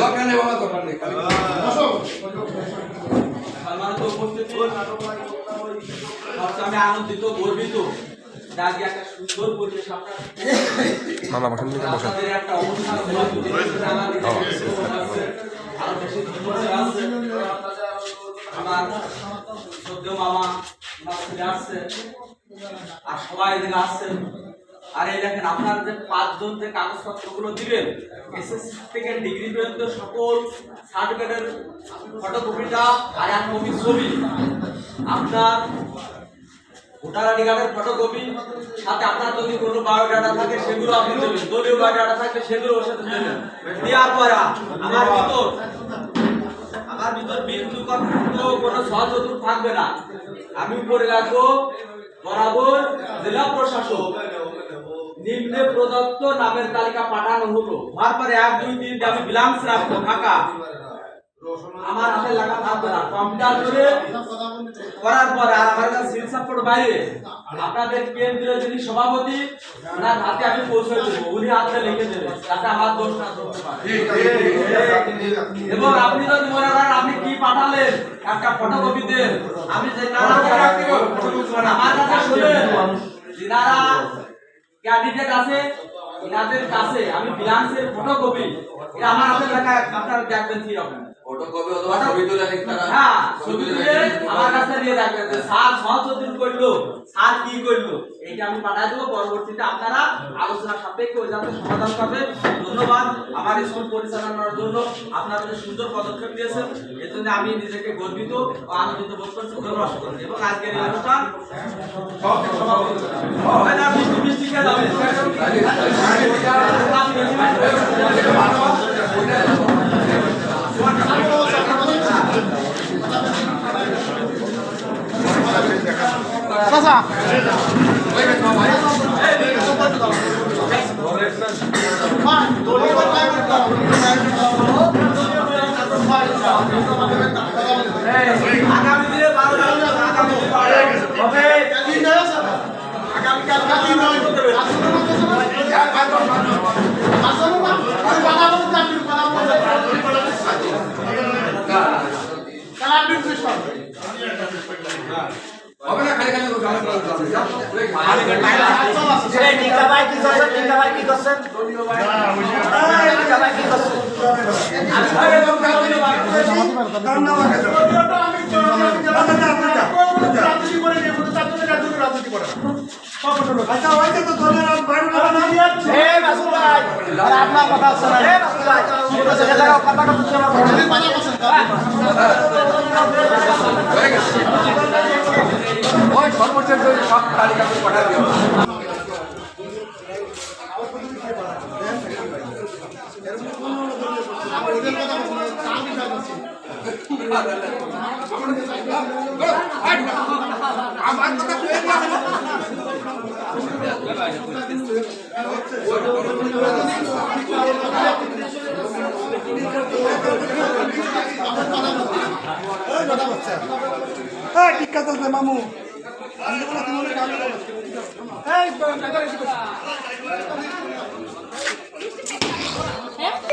দরকার নেই বাবা, দরকার নেই। সম্মানিত উপস্থিতি, আমি আনন্দিত, গর্বিত আজকে একটা সুন্দর পরিবেশ আপনাদের একটা অনুষ্ঠান আরো বেশি আছে। আমার সদ্য মামা ফিরে আসছে আর সবাই এদিকে আসছেন। আর এই দেখেন আপনার যে 5 জন যে কাগজপত্রগুলো দিবেন, এসএসসি থেকে ডিগ্রি পর্যন্ত সকল সার্টিফিকেটের ফটোকপিটা আর এক কপি ছবি, আপনার ভোটার আইডি কার্ডের ফটোকপি, সাথে আপনার যদি কোনো বায়োডাটা থাকে সেগুলো আপনি দেবেন, দলীয় বায়োডাটা থাকলে সেগুলো ওর সাথে দেবেন। দেওয়ার পর আমার ভিতর বিন্দু কোনো সহযোগ থাকবে না। আমি উপরে রাখবো বরাবর জেলা প্রশাসক নিম্নে প্রদত্ত নামের তালিকা পাঠানো হলো। হওয়ার পরে 1, 2, 3 আমি ব্ল্যাঙ্কস রাখবো, ফাঁকা। আমার হাতে লেখা থাকবে না। কম্পিউটার করে করার পরে আর আমার কাছে সিল সাপোর্ট বাইরে আপনাদের কেন্দ্রীয় যিনি সভাপতি ওনার হাতে আমি পৌঁছে দেবো, উনি হাতে লিখে দেবেন যাতে আমার দোষ না ধরতে পারে। এবং আপনি যদি মনে করেন আপনি কি পাঠালেন একটা ফটোকপি দেন, আমি যে আমার কাছে শুনেন যারা ক্যান্ডিডেট আছে এনাদের কাছে আমি ব্ল্যাঙ্কসের ফটোকপি এটা আমার হাতে লেখা আপনারা দেখবেন কি রকম ফটোকপি অথবা ছবি তুলে দেখতারা। হ্যাঁ, ছবি তুলে আমার কাছে দিয়ে রাখবেন যে স্যার সংশোধন করলো, স্যার কি করলো, এইটা আমি পাঠিয়ে দেব। পরবর্তীতে আপনারা আলোচনা সাপেক্ষে ওই যাতে সমাধান করবে। ধন্যবাদ আমার স্কুল পরিচালনার জন্য, আপনারা যে সুন্দর পদক্ষেপ নিয়েছেন এর জন্য আমি নিজেকে গর্বিত ও আনন্দিত বোধ করছি। ধন্যবাদ সকলকে। এবং আজকের এই অনুষ্ঠান মিষ্টি খেয়ে যাবে। চাচা আগামী দিনে 12 হবে। হবে না, খালি খালি গান টিকা ভাই কি করছেন? টিকা ভাই কি করছেন? টিকা ভাই কি করছেন? আপনার কথা হচ্ছে না। ওই সর্বোচ্চ সব তালিকা করে পাঠা দিও। আমার কথা শুনে না। টিকা তো মামু আমি বলে তুমি কাজ করো।